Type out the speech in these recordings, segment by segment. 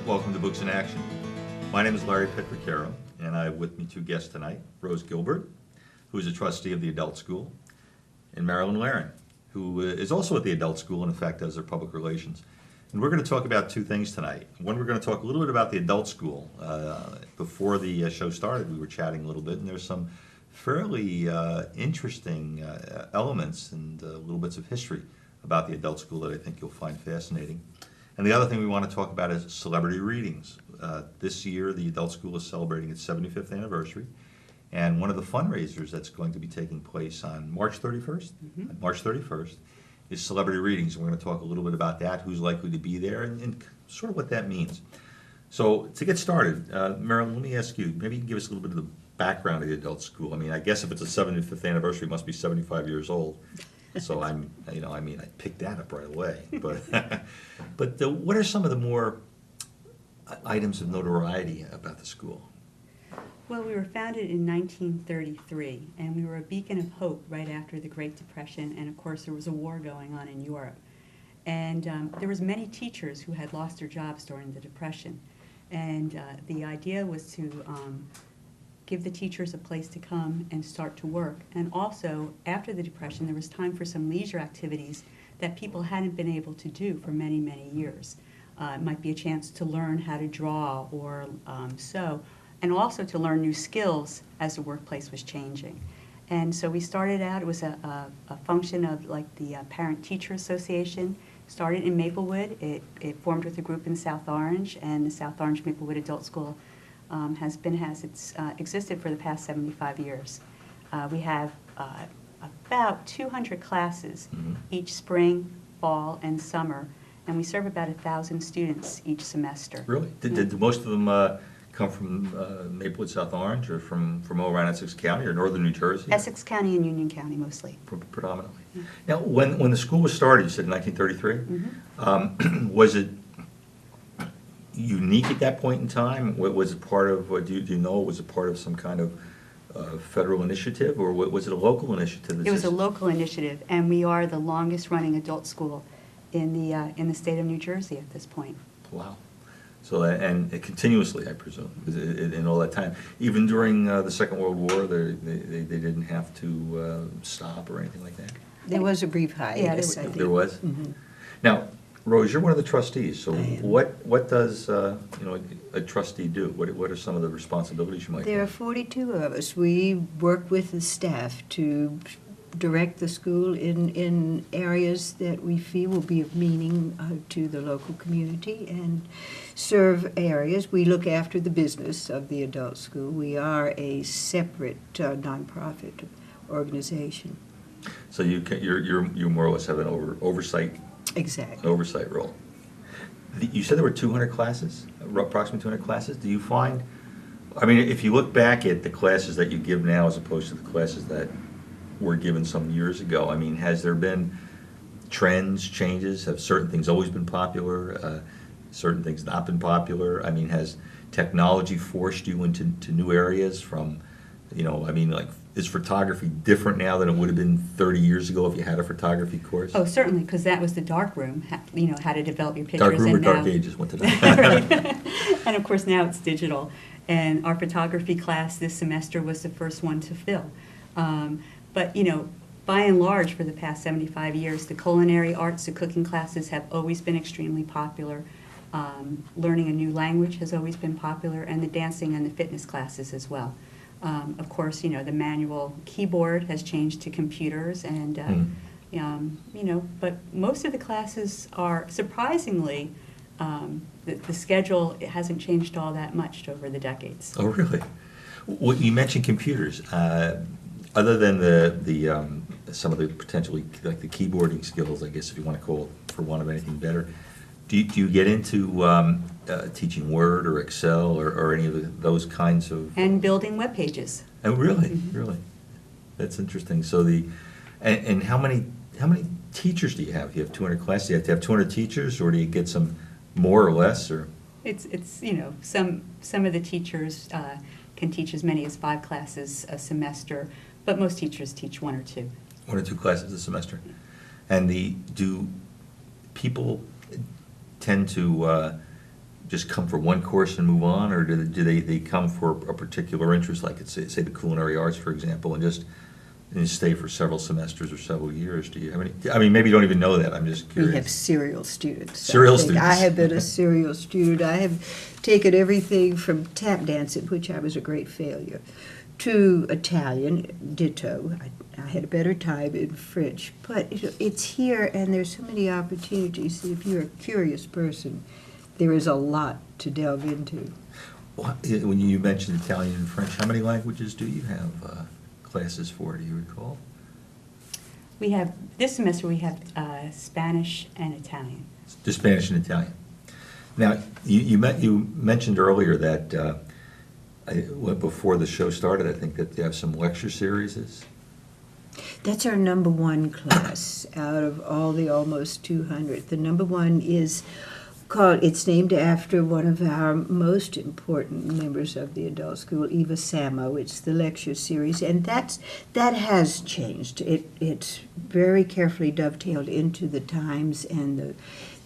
Welcome to Books in Action. My name is Larry Petricaro, and I have with me two guests tonight, Rose Gilbert, who is a trustee of the Adult School, and Marilyn Laren, who is also at the Adult School and in fact does their public relations. And we're going to talk about two things tonight. One, we're going to talk a little bit about the Adult School. Before the show started, we were chatting a little bit, and there's some fairly interesting elements and little bits of history about the Adult School that I think you'll find fascinating. And the other thing we want to talk about is celebrity readings. This year, the Adult School is celebrating its 75th anniversary, and one of the fundraisers that's going to be taking place on March 31st, March 31st, is celebrity readings. And we're going to talk a little bit about that, who's likely to be there, and sort of what that means. So to get started, Marilyn, let me ask you, maybe you can give us a little bit of the background of the Adult School. I mean, I guess if it's a 75th anniversary, it must be 75 years old. So I picked that up right away. But what are some of the more items of notoriety about the school? Well, we were founded in 1933, and we were a beacon of hope right after the Great Depression, and of course there was a war going on in Europe. And there was many teachers who had lost their jobs during the Depression, and the idea was to give the teachers a place to come and start to work. And also, after the Depression, there was time for some leisure activities that people hadn't been able to do for many, many years. It might be a chance to learn how to draw or sew, and also to learn new skills as the workplace was changing. And so we started out, it was a function of like the Parent-Teacher Association. Started in Maplewood. It formed with a group in South Orange, and the South Orange Maplewood Adult School has existed for the past 75 years. We have about 200 classes each spring, fall, and summer, and we serve about 1,000 students each semester. Really? Did most of them come from Maplewood, South Orange, or from all around Essex County or northern New Jersey? Essex County and Union County mostly. Predominantly. Now, when the school was started, you said in 1933, was it unique at that point in time? Was it part of, do you know, was it part of some kind of federal initiative, or was it a local initiative? It was a local initiative, and we are the longest running adult school in the state of New Jersey at this point. Wow. So, and continuously, I presume, in all that time. Even during the Second World War, they didn't have to stop or anything like that? There was a brief hiatus, I think. There was? Now, Rose, you're one of the trustees, so what does a trustee do? What are some of the responsibilities you might There are have? 42 of us. We work with the staff to direct the school in areas that we feel will be of meaning to the local community and serve areas. We look after the business of the adult school. We are a separate nonprofit organization. So you more or less have an oversight. Exactly. An oversight role. You said there were 200 classes, approximately 200 classes. Do you find, I mean, if you look back at the classes that you give now as opposed to the classes that were given some years ago, I mean, has there been trends, changes? Have certain things always been popular, certain things not been popular? I mean, has technology forced you into new areas from, like, is photography different now than it would have been 30 years ago if you had a photography course? Oh, certainly, because that was the dark room, how to develop your pictures. Dark room or and dark now, ages, what did I? And of course now it's digital. And our photography class this semester was the first one to fill. But by and large, for the past 75 years, the culinary arts, the cooking classes have always been extremely popular. Learning a new language has always been popular, and the dancing and the fitness classes as well. Of course, the manual keyboard has changed to computers, and but most of the classes are surprisingly the schedule hasn't changed all that much over the decades. Oh, really? Well, you mentioned computers. Other than the some of the potentially like the keyboarding skills, I guess, if you want to call it for want of anything better, do you get into teaching Word or Excel or any of those kinds of? And building web pages. Oh, really? Really? That's interesting. So and how many teachers do you have? You have 200 classes. Do you have to have 200 teachers, or do you get some more or less, or? It's some of the teachers can teach as many as 5 classes a semester, but most teachers teach 1 or 2. 1 or 2 classes a semester. And do people tend to just come for one course and move on, or do they come for a particular interest, like say the culinary arts, for example, and just stay for several semesters or several years? Do you have any? I mean, maybe you don't even know that. I'm just curious. We have serial students. Serial I think. students. I have been a serial student. I have taken everything from tap dancing, which I was a great failure, to Italian, ditto. I had a better time in French. But it's here, and there's so many opportunities. If you're a curious person, there is a lot to delve into. When you mentioned Italian and French, how many languages do you have classes for? Do you recall? We have, this semester we have Spanish and Italian. Just Spanish and Italian. Now, you mentioned earlier that before the show started, I think that you have some lecture series. That's our number one class out of all the almost 200. The number one is it's named after one of our most important members of the adult school, Eva Samo. It's the lecture series, and that has changed. It's very carefully dovetailed into the times and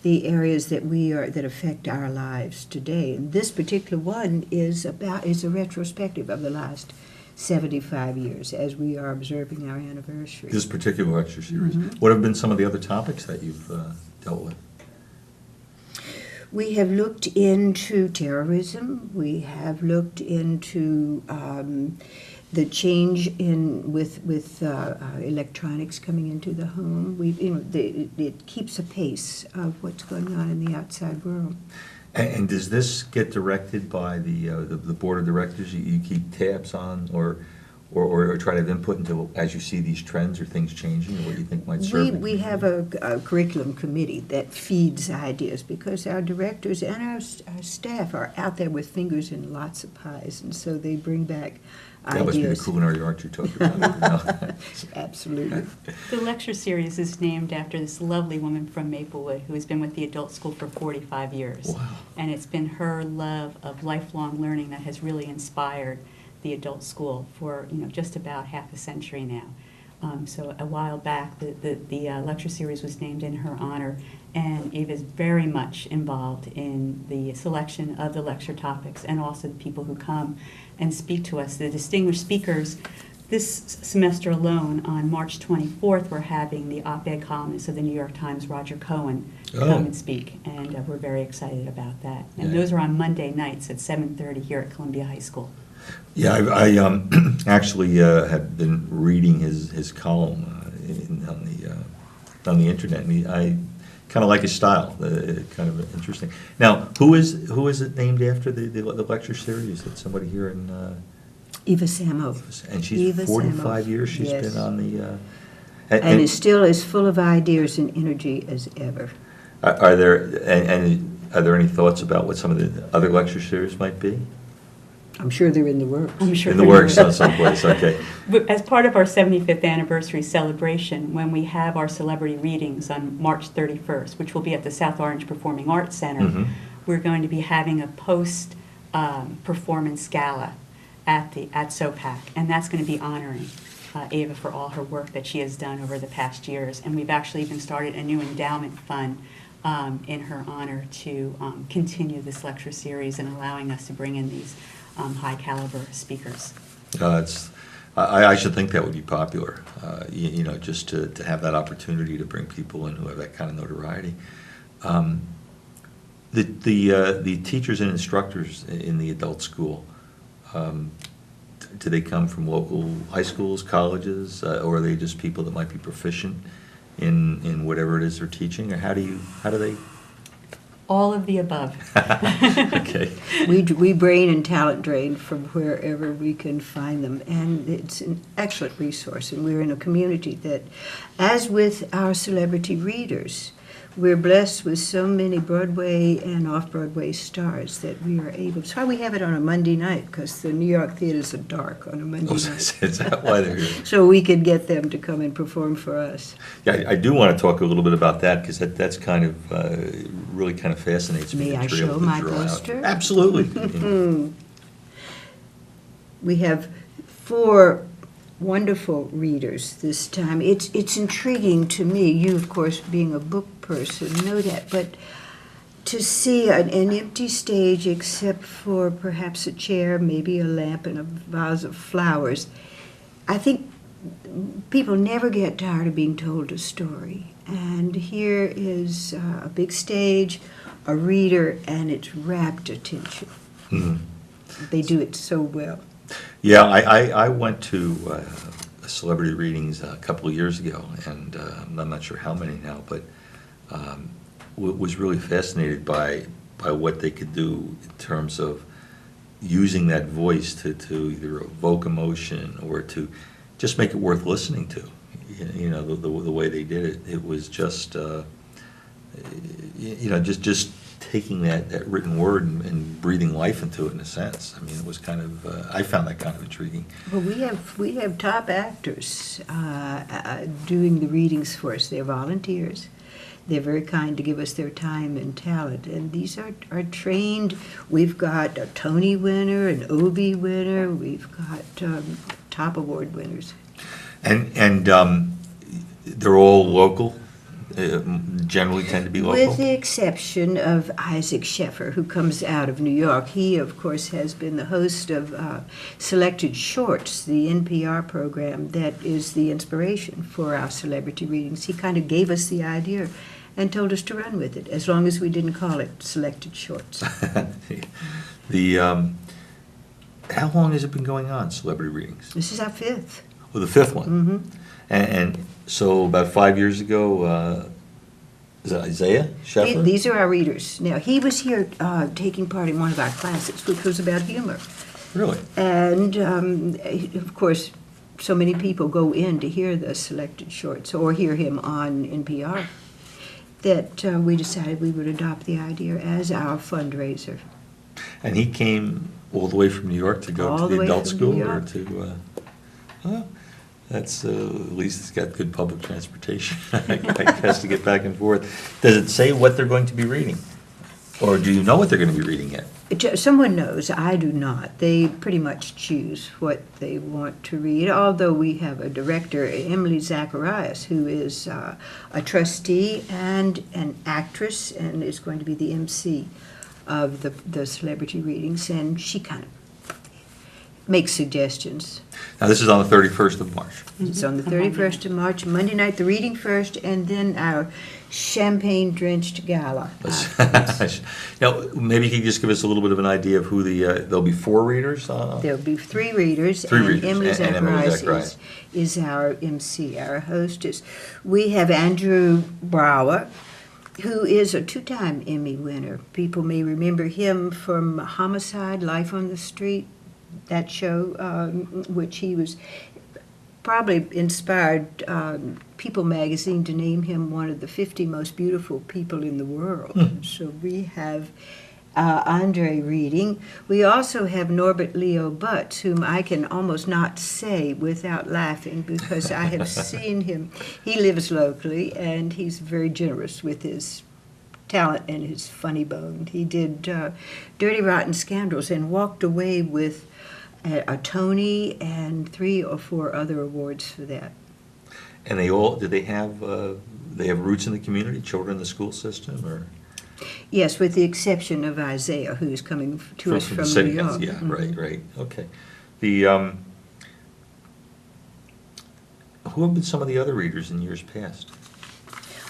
the areas that affect our lives today. And this particular one is a retrospective of the last 75 years as we are observing our anniversary. This particular lecture series. Mm-hmm. What have been some of the other topics that you've dealt with? We have looked into terrorism. We have looked into the change with electronics coming into the home. It keeps a pace of what's going on in the outside world. And does this get directed by the board of directors? You keep tabs on, or try to have input into as you see these trends or things changing, or what you think might serve? We have a curriculum committee that feeds ideas because our directors and our staff are out there with fingers in lots of pies, and so they bring back That must be the ideas. culinary art you're talking about. Absolutely. The lecture series is named after this lovely woman from Maplewood who has been with the adult school for 45 years. Wow. And it's been her love of lifelong learning that has really inspired the adult school for just about half a century now. So a while back, the lecture series was named in her honor, and Eva is very much involved in the selection of the lecture topics and also the people who come and speak to us. The distinguished speakers this semester alone, on March 24th, we're having the op-ed columnist of the New York Times, Roger Cohen, come and speak, and we're very excited about that. And Yeah. those are on Monday nights at 7:30 here at Columbia High School. Yeah, I actually have been reading his column on the internet, and I kind of like his style. Kind of interesting. Now, who is it named after the lecture series? Is it somebody here in? Eva Samo. And she's Eva 45 Samo. years. She's Yes. been on the. And is still as full of ideas and energy as ever. Are there any thoughts about what some of the other lecture series might be? I'm sure they're in the works. I'm sure In the they're works doing on someplace, okay. But as part of our 75th anniversary celebration, when we have our celebrity readings on March 31st, which will be at the South Orange Performing Arts Center, Mhm. we're going to be having a post-performance gala at SOPAC, and that's going to be honoring Eva for all her work that she has done over the past years. And we've actually even started a new endowment fund in her honor to continue this lecture series and allowing us to bring in these high caliber speakers. I should think that would be popular, just to have that opportunity to bring people in who have that kind of notoriety. The teachers and instructors in the adult school, do they come from local high schools, colleges, or are they just people that might be proficient in whatever it is they're teaching, or how do they? All of the above. Okay. We brain and talent drain from wherever we can find them, and it's an excellent resource. And we're in a community that, as with our celebrity readers, we're blessed with so many Broadway and off-Broadway stars that we are able. That's why we have it on a Monday night, because the New York theaters are dark on a Monday night. Is that why they're here? So we could get them to come and perform for us. Yeah, I do want to talk a little bit about that, because that's kind of really kind of fascinates me. May that I you're able show to my draw out. poster? Absolutely. We have 4 wonderful readers this time. It's intriguing to me. You, of course, being a book person, know that. But to see an empty stage except for perhaps a chair, maybe a lamp, and a vase of flowers. I think people never get tired of being told a story. And here is a big stage, a reader, and it's rapt attention. They do it so well. Yeah, I went to celebrity readings a couple of years ago, and I'm not sure how many now, but was really fascinated by what they could do in terms of using that voice to either evoke emotion or to just make it worth listening to. You know, the way they did it, it was just just taking that written word and breathing life into it in a sense. I mean, it was kind of I found that kind of intriguing. Well, we have top actors doing the readings for us. They're volunteers. They're very kind to give us their time and talent. And these are trained. We've got a Tony winner, an Obie winner. We've got top award winners. And they're all local. Generally tend to be local. With the exception of Isaac Sheffer, who comes out of New York. He, of course, has been the host of Selected Shorts, the NPR program that is the inspiration for our celebrity readings. He kind of gave us the idea and told us to run with it, as long as we didn't call it Selected Shorts. How long has it been going on, celebrity readings? This is our fifth. Well, the fifth one. Mm-hmm. And so about 5 years ago, is that Isaiah Sheffer? These are our readers. Now, he was here taking part in one of our classes, which was about humor. Really? And, of course, so many people go in to hear the Selected Shorts or hear him on NPR that we decided we would adopt the idea as our fundraiser. And he came all the way from New York to go All to the the way adult from school? New Or York. to, that's, at least it's got good public transportation, I guess, to get back and forth. Does it say what they're going to be reading? Or do you know what they're going to be reading yet? Someone knows. I do not. They pretty much choose what they want to read, although we have a director, Emily Zacharias, who is a trustee and an actress and is going to be the MC of the celebrity readings, and she kind of makes suggestions. Now, this is on the 31st of March. It's on the 31st of March, Monday night, the reading first, and then our champagne-drenched gala. Now, maybe you could just give us a little bit of an idea of who there'll be 4 readers? There'll be 3 readers, Three and readers, Emily and Emily Zacharias Zacharias. is our MC, our hostess. We have Andrew Brower, who is a 2-time Emmy winner. People may remember him from Homicide, Life on the Street, that show, which he was probably inspired People magazine to name him one of the 50 most beautiful people in the world. So we have Andre reading. We also have Norbert Leo Butts, whom I can almost not say without laughing because I have seen him. He lives locally, and he's very generous with his talent and his funny bone. He did Dirty Rotten Scoundrels and walked away with a Tony and 3 or 4 other awards for that. And they have roots in the community, children in the school system, or? Yes, with the exception of Isaiah, who's coming to us from New city, York. yeah, Mhm. right, okay. Who have been some of the other readers in years past?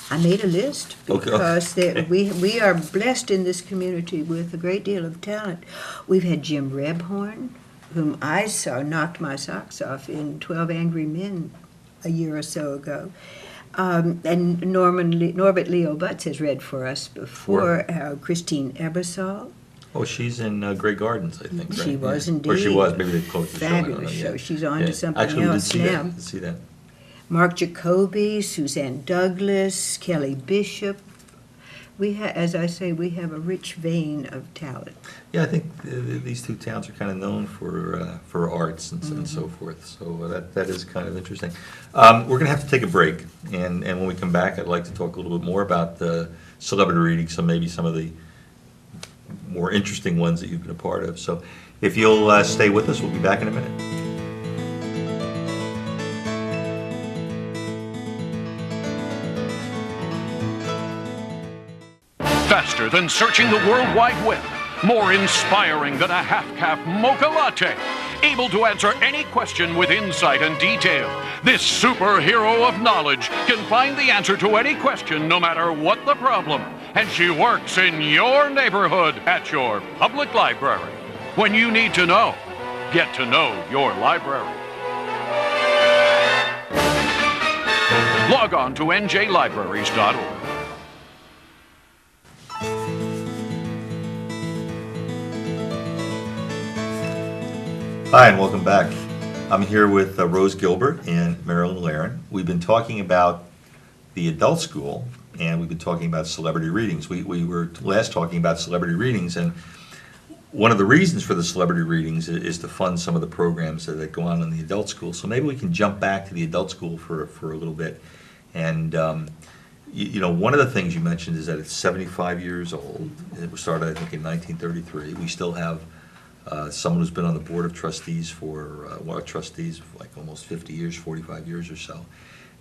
I made a list Okay. because we are blessed in this community with a great deal of talent. We've had Jim Rebhorn, whom I saw knocked my socks off in 12 Angry Men a year or so ago. And Norbert Leo Butts has read for us before. Christine Ebersol. Oh, she's in Grey Gardens, I think, right? She was Yeah. indeed. Or she was, maybe they closed the show. I don't know, Fabulous yeah. show. She's on Yeah. to something Actually, else we did see now. that. Did see that. Mark Jacoby, Suzanne Douglas, Kelly Bishop. As I say, we have a rich vein of talent. Yeah, I think these 2 towns are kind of known for arts and so forth. So that is kind of interesting. We're going to have to take a break, and when we come back, I'd like to talk a little bit more about the celebrity readings, so maybe some of the more interesting ones that you've been a part of. So if you'll stay with us, we'll be back in a minute. faster than searching the World Wide Web, more inspiring than a half-cap mocha latte, able to answer any question with insight and detail. This superhero of knowledge can find the answer to any question no matter what the problem. And she works in your neighborhood at your public library. When you need to know, get to know your library. Log on to njlibraries.org. Hi, and welcome back. I'm here with Rose Gilbert and Marilyn Laren. We've been talking about the adult school, and we've been talking about celebrity readings. We were last talking about celebrity readings, and one of the reasons for the celebrity readings is to fund some of the programs that go on in the adult school. So maybe we can jump back to the adult school for a little bit. And one of the things you mentioned is that it's 75 years old. It was started, I think, in 1933. We still have someone who's been on the board of trustees for like almost 50 years, 45 years or so,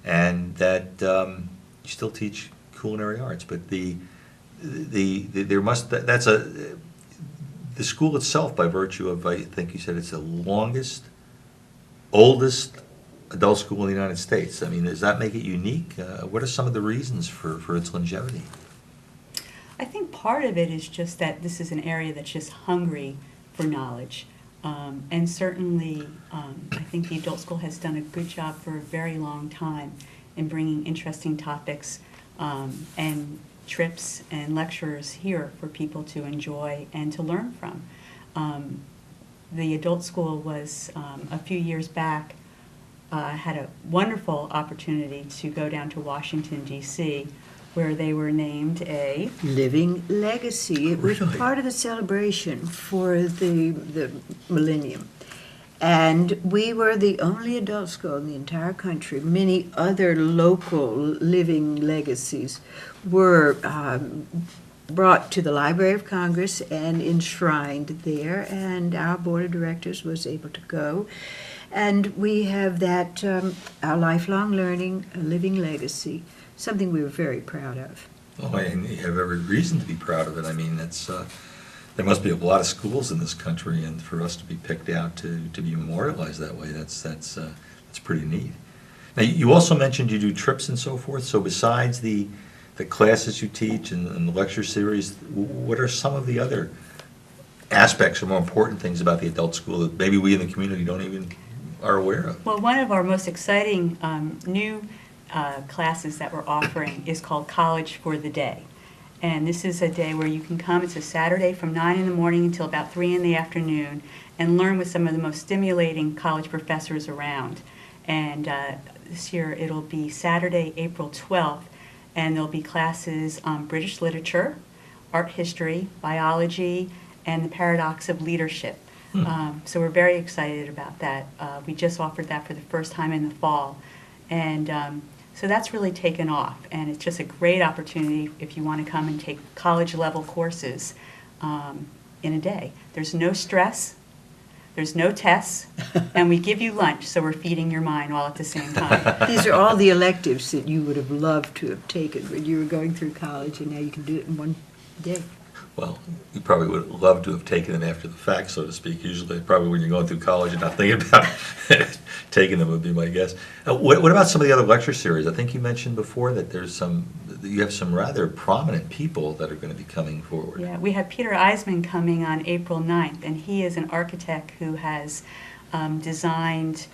and that you still teach culinary arts. But the school itself, by virtue of, I think you said it's the oldest adult school in the United States. I mean, does that make it unique? What are some of the reasons for its longevity? I think part of it is just that this is an area that's just hungry for knowledge. And certainly, I think the adult school has done a good job for a very long time in bringing interesting topics and trips and lectures here for people to enjoy and to learn from. The adult school was, a few years back, had a wonderful opportunity to go down to Washington, D.C., where they were named a Living Legacy. It was Really? part of the celebration for the millennium. And we were the only adult school in the entire country. Many other local living legacies were brought to the Library of Congress and enshrined there, and our board of directors was able to go. And we have that, our lifelong learning, a living legacy, something we were very proud of. Oh, and you have every reason to be proud of it. I mean, that's there must be a lot of schools in this country, and for us to be picked out to be memorialized that way, that's pretty neat. Now, you also mentioned you do trips and so forth. So besides the classes you teach and the lecture series, what are some of the other aspects or more important things about the adult school that maybe we in the community don't even are aware of? Well, one of our most exciting new classes that we're offering is called College for the Day. And this is a day where you can come. It's a Saturday from 9 in the morning until about 3 in the afternoon and learn with some of the most stimulating college professors around. And this year it'll be Saturday, April 12th, and there'll be classes on British literature, art history, biology, and the paradox of leadership. So we're very excited about that. We just offered that for the first time in the fall. And so that's really taken off. And it's just a great opportunity if you want to come and take college-level courses in a day. There's no stress. There's no tests. And we give you lunch, so we're feeding your mind all at the same time. These are all the electives that you would have loved to have taken when you were going through college, and now you can do it in one day. Well, you probably would love to have taken it after the fact, so to speak. Usually, probably when you're going through college and not thinking about taking them would be my guess. What about some of the other lecture series? I think you mentioned before that you have some rather prominent people that are going to be coming forward. Yeah, we have Peter Eisman coming on April 9th, and he is an architect who has designed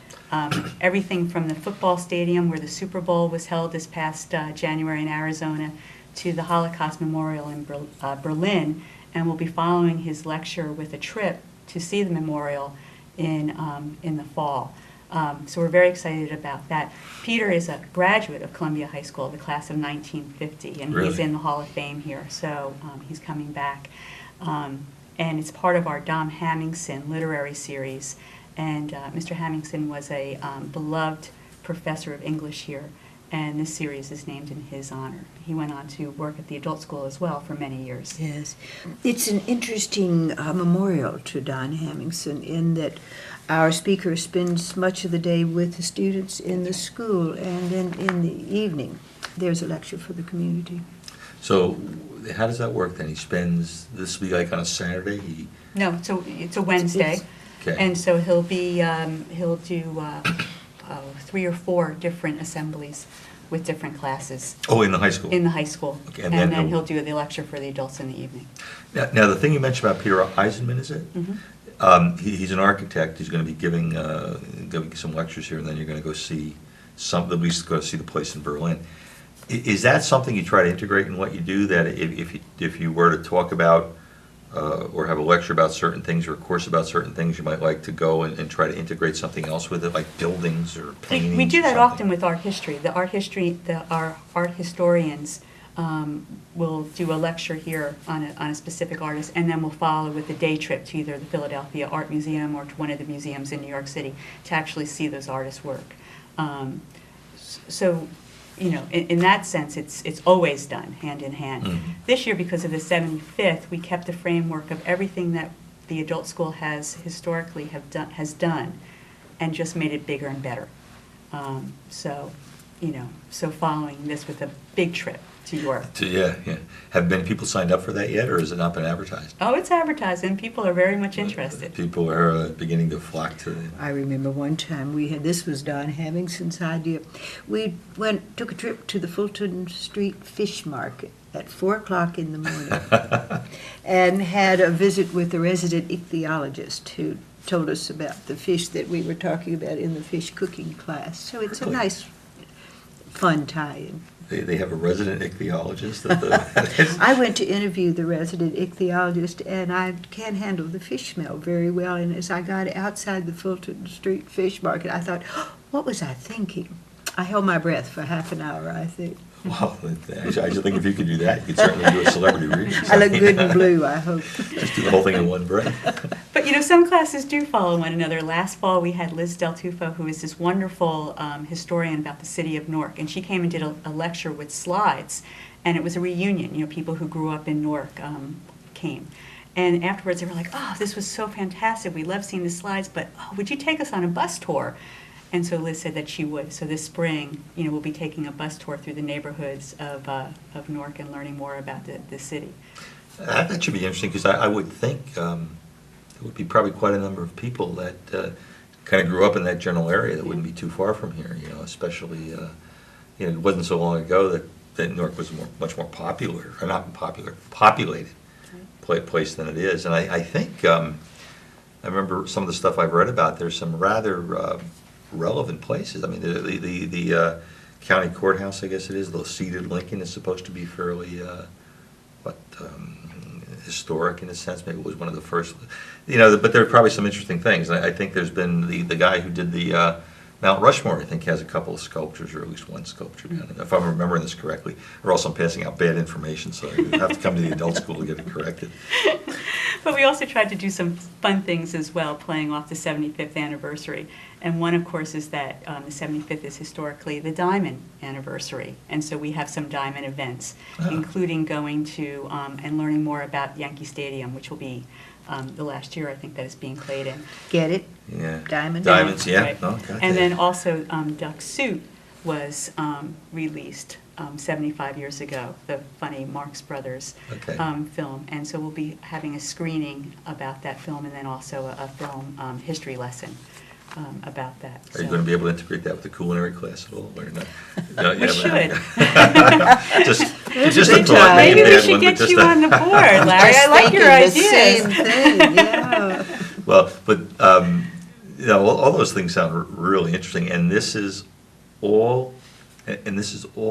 everything from the football stadium where the Super Bowl was held this past January in Arizona to the Holocaust Memorial in Berlin, and we'll be following his lecture with a trip to see the memorial in the fall. So we're very excited about that. Peter is a graduate of Columbia High School, the class of 1950, and Really? he's in the Hall of Fame here, so he's coming back. And it's part of our Dom Hamingson literary series, and Mr. Hamingson was a beloved professor of English here, and this series is named in his honor. He went on to work at the adult school as well for many years. Yes. It's an interesting memorial to Don Hamingson in that our speaker spends much of the day with the students in the school, and then in the evening there's a lecture for the community. So how does that work then? He spends, this will be like on a Saturday? No, so it's a Wednesday. Okay. And so he'll do 3 or 4 different assemblies with different classes Oh, in the high school? in the high school. Okay, And then he'll do the lecture for the adults in the evening. Now, the thing you mentioned about Peter Eisenman, is it? Mhm. He's an architect. He's going to be giving some lectures here, and then you're going to go see at least go see the place in Berlin. Is that something you try to integrate in what you do? That if you were to talk about or have a lecture about certain things or a course about certain things, you might like to go and try to integrate something else with it, like buildings or paintings? We do or that something? often with art history. Our art historians will do a lecture here on a specific artist, and then we'll follow with a day trip to either the Philadelphia Art Museum or to one of the museums in New York City to actually see those artists' work. So, you know, in that sense, it's always done hand in hand. Mhm. This year, because of the 75th, we kept the framework of everything that the adult school has historically has done, and just made it bigger and better. So following this with a big trip to Europe. Yeah. Have many people signed up for that yet, or has it not been advertised? Oh, it's advertised, and people are very much interested. People are beginning to flock to it. I remember one time this was Don Hamilton's idea. We took a trip to the Fulton Street Fish Market at 4 o'clock in the morning and had a visit with the resident ichthyologist who told us about the fish that we were talking about in the fish cooking class. So it's a Really? nice, fun tie-in. They have a resident ichthyologist? I went to interview the resident ichthyologist, and I can't handle the fish smell very well. And as I got outside the Fulton Street Fish Market, I thought, what was I thinking? I held my breath for half an hour, I think. Well, I just think if you could do that, you could certainly do a celebrity reading. I look good in blue, I hope. Just do the whole thing in one breath. But you know, some classes do follow one another. Last fall, we had Liz Del Tufo, who is this wonderful historian about the city of Newark, and she came and did a lecture with slides, and it was a reunion. You know, people who grew up in Newark came. And afterwards, they were like, oh, this was so fantastic. We love seeing the slides, but would you take us on a bus tour? And so Liz said that she would. So this spring, you know, we'll be taking a bus tour through the neighborhoods of Newark and learning more about the city. That should be interesting, because I would think there would be probably quite a number of people that kind of grew up in that general area that wouldn't be too far from here, you know, especially, you know, it wasn't so long ago that Newark was much more popular, or not popular, populated place than it is. And I think, I remember some of the stuff I've read about, there's some rather relevant places. I mean, the county courthouse, I guess it is, the seated Lincoln, is supposed to be fairly, historic in a sense. Maybe it was one of the first, you know, but there are probably some interesting things. I think there's been the guy who did the Mount Rushmore, I think, has a couple of sculptures, or at least one sculpture down in, if I'm remembering this correctly. Or else I'm passing out bad information, so you have to come to the adult school to get it corrected. But we also tried to do some fun things as well, playing off the 75th anniversary. And one, of course, is that the 75th is historically the diamond anniversary. And so we have some diamond events, including going to and learning more about Yankee Stadium, which will be the last year, I think, that it's being played in. Get it? Yeah. Diamonds, yeah. Right. No, got And that. then also Duck Suit was released 75 years ago, the funny Marx Brothers Okay. film. And so we'll be having a screening about that film, and then also a film history lesson about that. Are you going to be able to integrate that with the culinary class at all, or not? No, We should. Just a thought. Maybe a we bad should one, but get just you a- on the board, Larry. I like your Just ideas. thinking the same thing, yeah. Well, but, you know, all those things sound really interesting, and this is all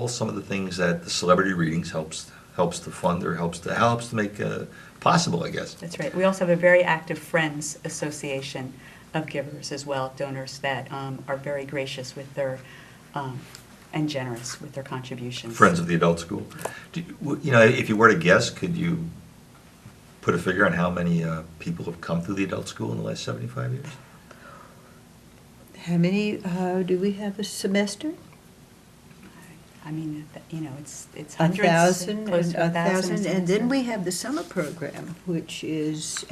some of the things that the celebrity readings helps to fund, or helps to make possible, I guess. That's right. We also have a very active Friends Association of givers as well, donors that are very gracious with their, and generous with their contributions. Friends of the Adult School. You know, if you were to guess, could you put a figure on how many people have come through the Adult School in the last 75 years? How many do we have a semester? I mean, you know, it's A hundreds, thousand, close to 1,000. and then we have the summer program, which has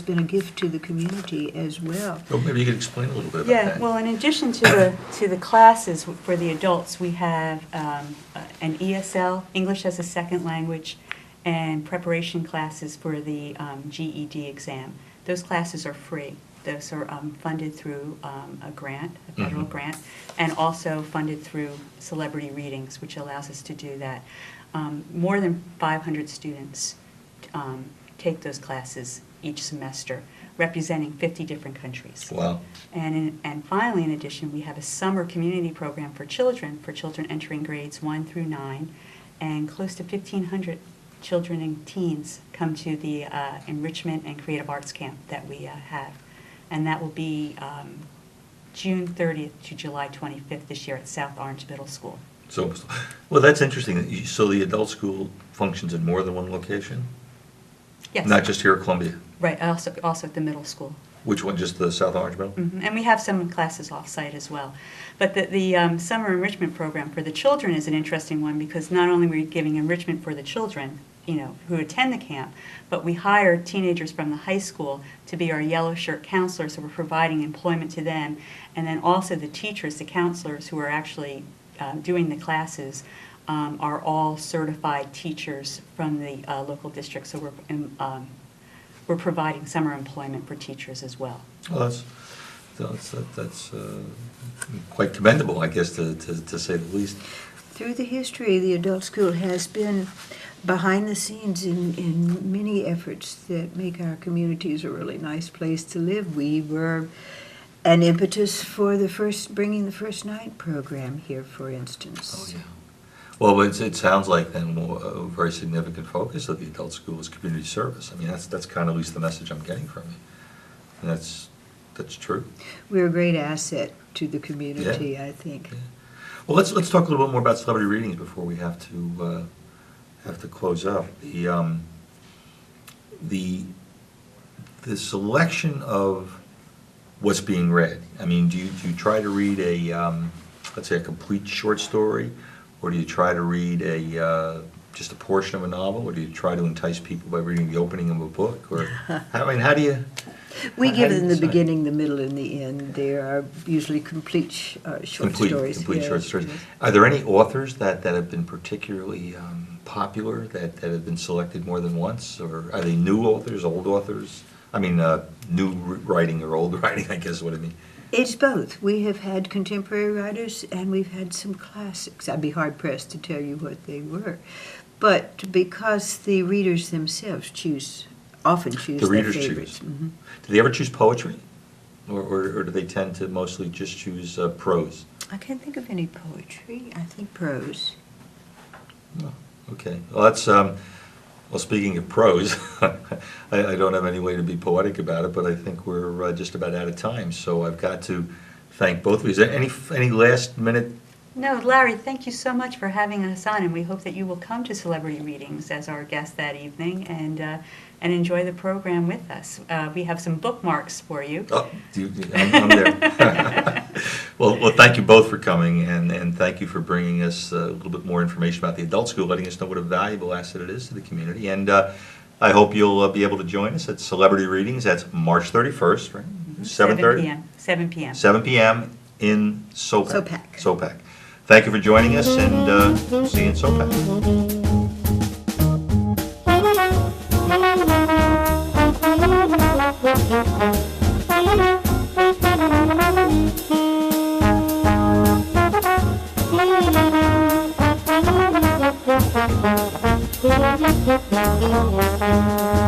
been a gift to the community as well. Oh, maybe you could explain a little bit about Yeah, that. well, in addition to the classes for the adults, we have an ESL, English as a Second Language, and preparation classes for the GED exam. Those classes are free. Those are funded through a grant, a federal grant, and also funded through Celebrity Readings, which allows us to do that. More than 500 students take those classes each semester, representing 50 different countries. Wow. And finally, in addition, we have a summer community program for children entering grades 1 through 9, and close to 1,500 children and teens come to the enrichment and creative arts camp that we have. And that will be June 30th to July 25th this year at South Orange Middle School. So, well, that's interesting. So the adult school functions in more than one location? Yes. Not just here at Columbia? Right, also at the middle school. Which one, just the South Orange Middle? And we have some classes off-site as well. But the summer enrichment program for the children is an interesting one, because not only are we giving enrichment for the children, who attend the camp, but we hire teenagers from the high school to be our yellow shirt counselors, so we're providing employment to them. And then also the teachers, the counselors who are actually doing the classes, are all certified teachers from the local district. So we're providing summer employment for teachers as well. Well, that's quite commendable, I guess, to say the least. Through the history, the adult school has been behind the scenes in many efforts that make our communities a really nice place to live. We were an impetus for bringing the First Night program here, for instance. Oh, yeah. Well, it sounds like then a very significant focus of the adult school is community service. I mean, that's kind of at least the message I'm getting from you. And that's true. We're a great asset to the community, Yeah. I think. Yeah. Well, let's talk a little bit more about Celebrity Readings before we have to close up. The selection of what's being read. I mean, do you try to read let's say a complete short story, or do you try to read just a portion of a novel, or do you try to entice people by reading the opening of a book? Or how do you? We how give do you them the decide? beginning, the middle, and the end. They are usually complete short stories. Complete yes, short stories. yes. Are there any authors that have been particularly popular that have been selected more than once, or are they new authors, old authors? I mean, new writing or old writing, I guess is what I mean. It's both. We have had contemporary writers and we've had some classics. I'd be hard-pressed to tell you what they were. But because the readers themselves often choose The their readers favorites. choose. Mhm. Do they ever choose poetry, or do they tend to mostly just choose prose? I can't think of any poetry. I think prose. Oh, okay. Well, that's well. Speaking of prose, I don't have any way to be poetic about it, but I think we're just about out of time. So I've got to thank both of you. Is there any last minute? No, Larry, thank you so much for having us on, and we hope that you will come to Celebrity Readings as our guest that evening and enjoy the program with us. We have some bookmarks for you. Oh, I'm there. Well, thank you both for coming, and thank you for bringing us a little bit more information about the adult school, letting us know what a valuable asset it is to the community. And I hope you'll be able to join us at Celebrity Readings. That's March 31st, right? 7:30? 7 p.m. 7 p.m. in SOPAC. SOPAC. SOPAC. Thank you for joining us, and see you in SOPAC. Thank you.